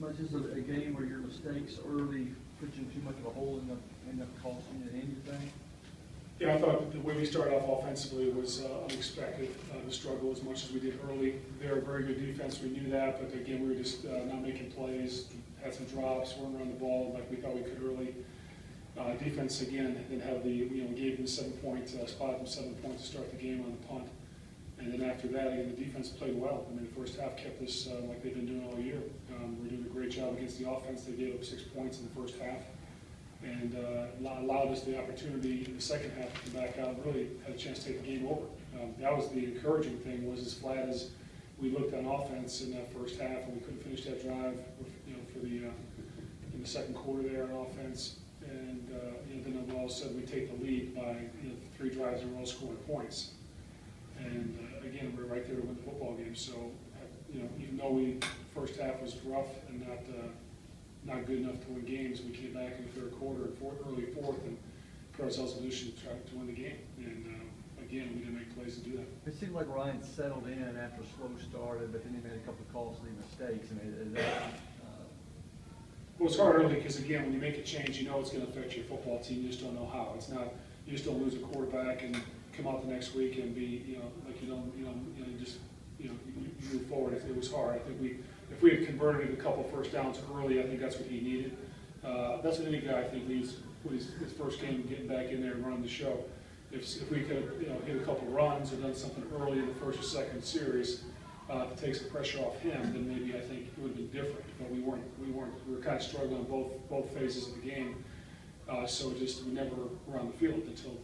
Much as a game where your mistakes early put you in too much of a hole and end up costing you anything? Yeah, I thought the way we started off offensively was unexpected to struggle as much as we did early. They're a very good defense, we knew that, but again, we were just not making plays, had some drops, weren't running the ball like we thought we could early. Defense, again, didn't have the, gave them the 7-point, spot them 7 points to start the game on the punt. And then after that, again, the defense played well. I mean, the first half kept us like they've been doing all year. We're doing a great job against the offense. They gave up 6 points in the first half, and allowed us the opportunity in the second half to come back out and really had a chance to take the game over. That was the encouraging thing, was as flat as we looked on offense in that first half, and we couldn't finish that drive, for the in the second quarter there on offense. And then all of a sudden we take the lead by 3 drives in a row scoring points. And again, we're right there to win the football game. So even though first half was rough and not good enough to win games, we came back in the third quarter and early fourth and put ourselves in a position to try to win the game. And again, we didn't make plays to do that. It seemed like Ryan settled in after a slow started, but then he made a couple of costly mistakes. And well, it's hard early because, again, when you make a change, you know it's going to affect your football team. You just don't know how. It's not, you just don't lose a quarterback and come out the next week and be, like you move forward. It was hard. I think if we had converted a couple first downs early, I think that's what he needed. That's what any guy, I think, needs with his first game, getting back in there and running the show. If we could hit a couple runs or done something early in the first or second series to take some pressure off him, then maybe I think it would have been different. But we weren't. We were kind of struggling both phases of the game. So we never were on the field until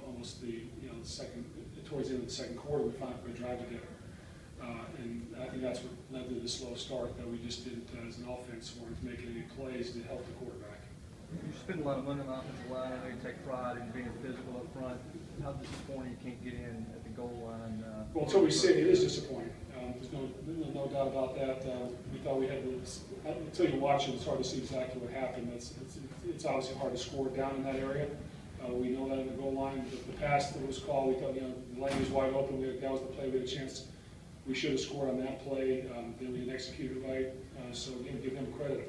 almost the second, towards the end of the second quarter, we finally put a drive together. And I think that's what led to the slow start, that we just didn't, as an offense, weren't making any plays to help the quarterback. You spend a lot of money on the offensive line. I know you take pride in being physical up front. How disappointing you can't get in at the goal line? Well, until we see it is disappointing. There's no doubt about that. We thought we had until you watch it, it's hard to see exactly what happened. It's obviously hard to score down in that area. We know that in the goal line. The pass that was called, we thought the lane was wide open. That was the play we had a chance. We should have scored on that play. Then we didn't execute it right. So again, give them credit.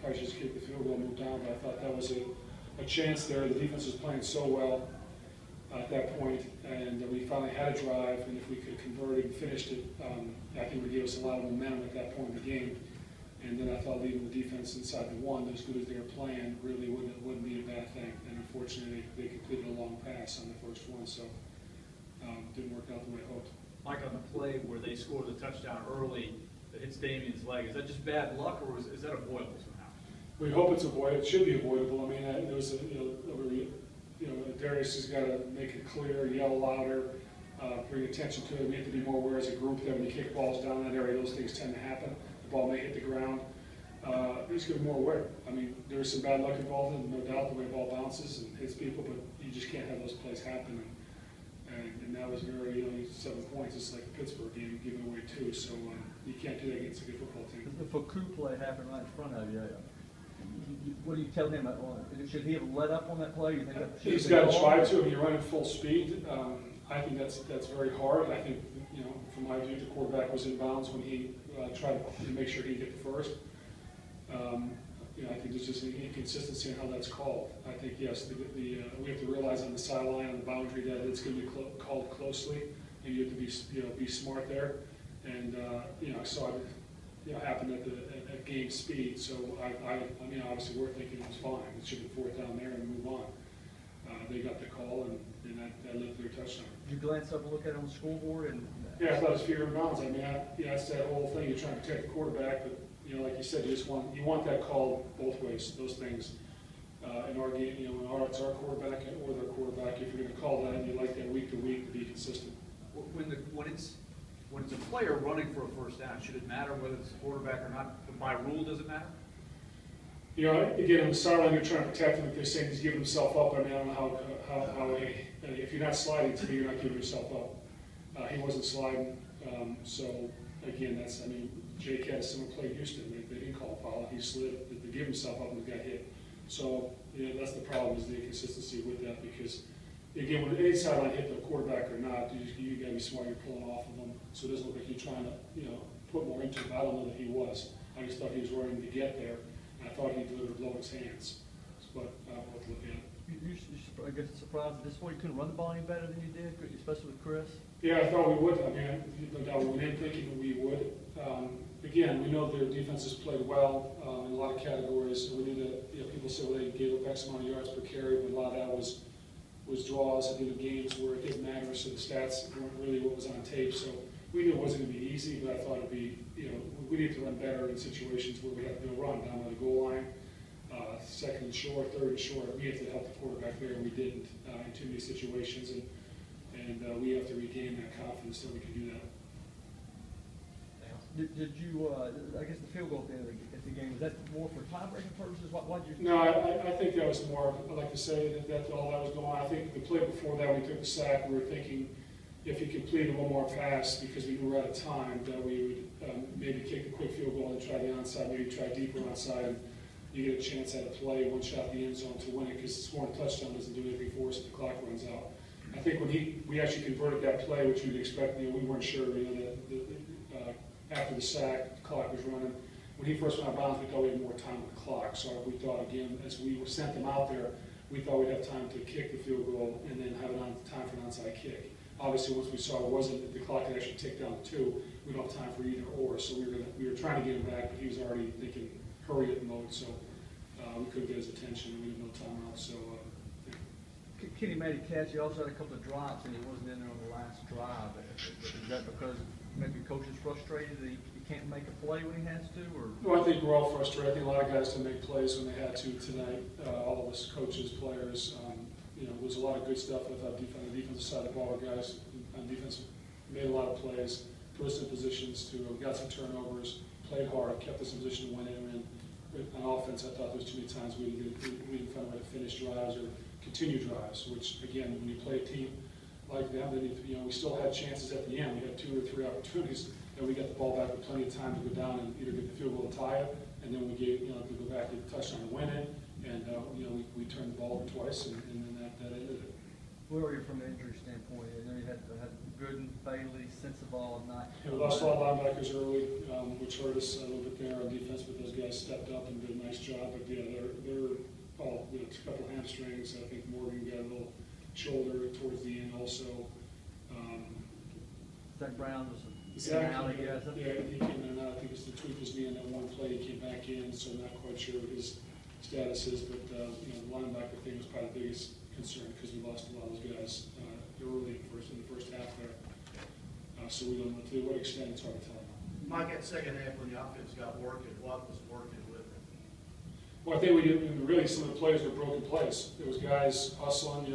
Probably just kicked the field goal, moved down. But I thought that was a chance there. The defense was playing so well at that point, and we finally had a drive. And if we could convert it and finished it, I think it would give us a lot of momentum at that point in the game. And then I thought leaving the defense inside the one, as good as they were playing, really wouldn't be a bad thing. And unfortunately, they completed a long pass on the first one, so didn't work out the way I hoped. Mike, on the play where they scored the touchdown early that hits Damien's leg, is that just bad luck, or is that avoidable somehow? We hope it's avoidable. It should be avoidable. I mean, there was Darius has got to make it clear, yell louder, bring attention to it. We have to be more aware as a group that when you kick balls down that area, those things tend to happen. The ball may hit the ground. He's getting more aware. I mean, there's some bad luck involved in it, no doubt, the way the ball bounces and hits people, but you just can't have those plays happen. And that was very, 7 points. It's like a Pittsburgh game, giving away 2. So you can't do that against a good football team. The Faku play happened right in front of you. What do you tell him? Should he have let up on that play? You think he's got to try to. If you're running full speed, I think that's very hard. I think, from my view, the quarterback was in bounds when he tried to make sure he hit the first. I think there's just an inconsistency in how that's called. I think, yes, we have to realize on the sideline, on the boundary, that it's going to be called closely, and you have to be smart there. And I saw it happened at game speed. So I mean, obviously, we're thinking it was fine. It should be 4th down there and move on. They got the call, and that led to their touchdown. Did you glance up and look at it on the scoreboard? Yeah, I thought it was fear in bounds. I mean, that's that whole thing. You're trying to protect the quarterback, but like you said, you want that call both ways. Those things in our game, it's our quarterback or their quarterback. If you're going to call that, you like that week to week to be consistent. When it's a player running for a first down, should it matter whether it's a quarterback or not? By rule, does it matter? Again, on the sideline, you're trying to protect him. If they're saying he's giving himself up, I mean, I don't know how if you're not sliding to me, you're not giving yourself up. He wasn't sliding, so again, Jake had someone play Houston. They didn't call a foul. He slid to give himself up and got hit. So that's the problem, is the inconsistency with that, because again, when any sideline hit the quarterback or not, you got to be smart. You're pulling off of them, so it doesn't look like you're trying to put more into it. I don't know that he was. I just thought he was running to get there, and I thought he delivered low in his hands. But we'll have to look at it. I guess surprised at this point you couldn't run the ball any better than you did, especially with Chris? Yeah, I thought we would. I mean, no doubt we went in thinking that we would. Again, we know their defenses played well in a lot of categories. We knew that, people say, well, they gave up X amount of yards per carry, but a lot of that was draws at the end of games where it didn't matter, so the stats weren't really what was on tape. So we knew it wasn't going to be easy, but I thought it'd be, we need to run better in situations where we have to go run down by the goal line. Second and short, third and short, we have to help the quarterback there, and we didn't in too many situations, and we have to regain that confidence that we can do that. Did you, I guess the field goal at the end of the game, was that more for tie-breaking purposes? Why did you? No, I think that was more, I'd like to say that all that was going on. I think the play before that, when we took the sack, we were thinking if he completed one more pass, because we knew we were out of time, that we would maybe kick a quick field goal and try the onside, maybe try deeper onside, and you get a chance at a play, one shot in the end zone to win it, because scoring a touchdown doesn't do anything for us if the clock runs out. I think when we actually converted that play, which you'd expect, we weren't sure, that after the sack, the clock was running. When he first went out of bounds, we thought we had more time on the clock. So we thought, again, as we sent them out there, we thought we'd have time to kick the field goal and then have it on time for an onside kick. Obviously, once we saw it wasn't, the clock had actually ticked down to 2, we don't have time for either or. So we were trying to get him back, but he was already thinking hurry up mode. So we couldn't get his attention, and we had no timeout. So Kenny made a catch. He also had a couple of drops, and he wasn't in there on the last drive. Is that because maybe coach is frustrated that he can't make a play when he has to, or? No, I think we're all frustrated. I think a lot of guys didn't make plays when they had to tonight. All of us, coaches, players. There's a lot of good stuff on the defensive side of the ball. Guys on defense made a lot of plays, put us in positions to got some turnovers, played hard, kept us in position to win it. And on offense, I thought there was too many times we didn't find a way to finish drives or continue drives. Which again, when you play a team like them, then we still had chances at the end. We had 2 or 3 opportunities, and we got the ball back with plenty of time to go down and either get the field goal to tie it, and then we gave to go back, get the touchdown to win it, and we turned the ball over twice, and then that ended it. Where were you from an injury standpoint? I know you had Gooden, Bailey, Sensabaugh, Knight. We lost a lot of linebackers early, which hurt us a little bit there on defense, but those guys stepped up and did a nice job. But yeah, they're all a couple hamstrings. I think Morgan got a little shoulder towards the end also. Zach Brown was Zach, out, I guess. Yeah, he came in and out. I think it's the tweak was knee in that one play. He came back in, so I'm not quite sure what his status is. But the linebacker thing was probably the biggest concern because we lost a lot of those guys early in the first half there. So we don't know to what extent it's hard to tell. Mike, that second half when the offense got working, what was working with it? Well, I think we did. Really, some of the plays were broken plays. There was guys hustling.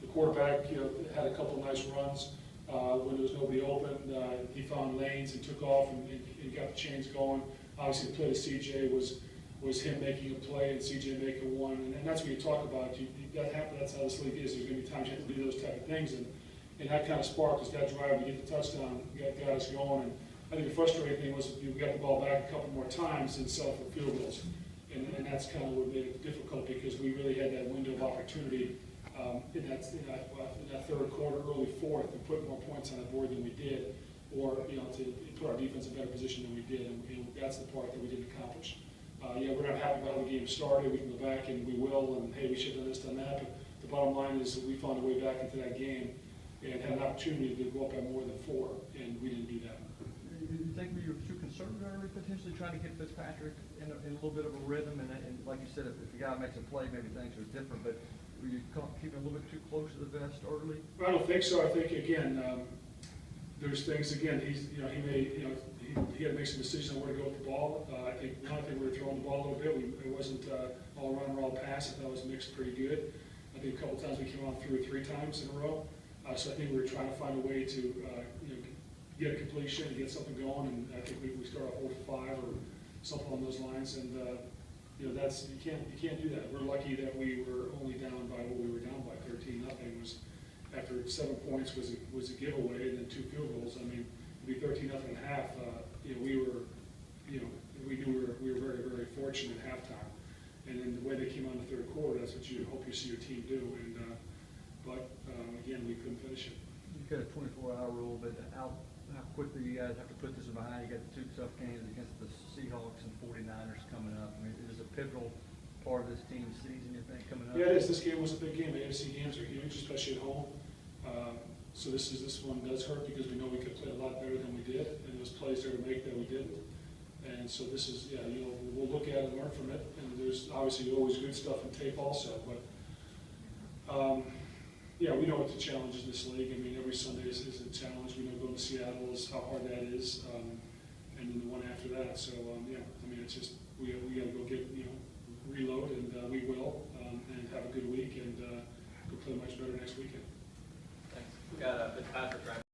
The quarterback, had a couple of nice runs. When there was nobody open, he found lanes and took off and got the chains going. Obviously, the play to CJ was him making a play and CJ making one, and that's what you talk about. That happen. That's how this league is. There's going to be times you have to do those type of things, and that kind of spark was that drive to get the touchdown, got us going. And I think the frustrating thing was we got the ball back a couple more times and settled for field goals, and that's kind of what made it difficult because we really had that window of opportunity. In that third quarter, early fourth, to put more points on the board than we did, or to put our defense in a better position than we did, and that's the part that we didn't accomplish. We're not happy about how the game started. We can go back and we will, and hey, we should have done this, done that. But the bottom line is that we found a way back into that game and had an opportunity to go up by more than 4, and we didn't do that. You think we were too conservative early, potentially trying to get Fitzpatrick in a little bit of a rhythm, and like you said, if the guy makes a play, maybe things are different. But were you keeping a little bit too close to the vest early? Well, I don't think so. I think again, there's things again. He had to make some decisions on where to go with the ball. I think we were throwing the ball a little bit. It wasn't all run or all pass. I thought it was mixed pretty good. I think a couple times we came out through 3 times in a row. So I think we were trying to find a way to get a completion and get something going. And I think we start off 4 for 5 or something along those lines. And that's you can't do that. We're lucky that we were only down by what we were down by 13-0. Was after 7 points was a giveaway and then 2 field goals. I mean, to be 13-0 at half, we knew we were very, very fortunate at halftime. And then the way they came out in the third quarter, that's what you hope you see your team do. And but again, we couldn't finish it. You've got a 24-hour rule, but out how quickly you guys have to put this behind. You got the two tough games against the Seahawks and 49ers coming up. I mean, it is a pivotal part of this team's season, you think, coming up? Yeah, it is. This game was a big game. AFC games are huge, especially at home. So this one does hurt because we know we could play a lot better than we did, and there's plays there to make that we didn't. And so this is, yeah, you know, we'll look at it and learn from it. And there's obviously always good stuff in tape also, but yeah, we know what the challenge is in this league. I mean, every Sunday is a challenge. We know going to Seattle is how hard that is, and then the one after that. So yeah, I mean, it's just we got to go get, you know, reload, and we will, and have a good week, and go play much better next weekend. Thanks. We got Fitzpatrick right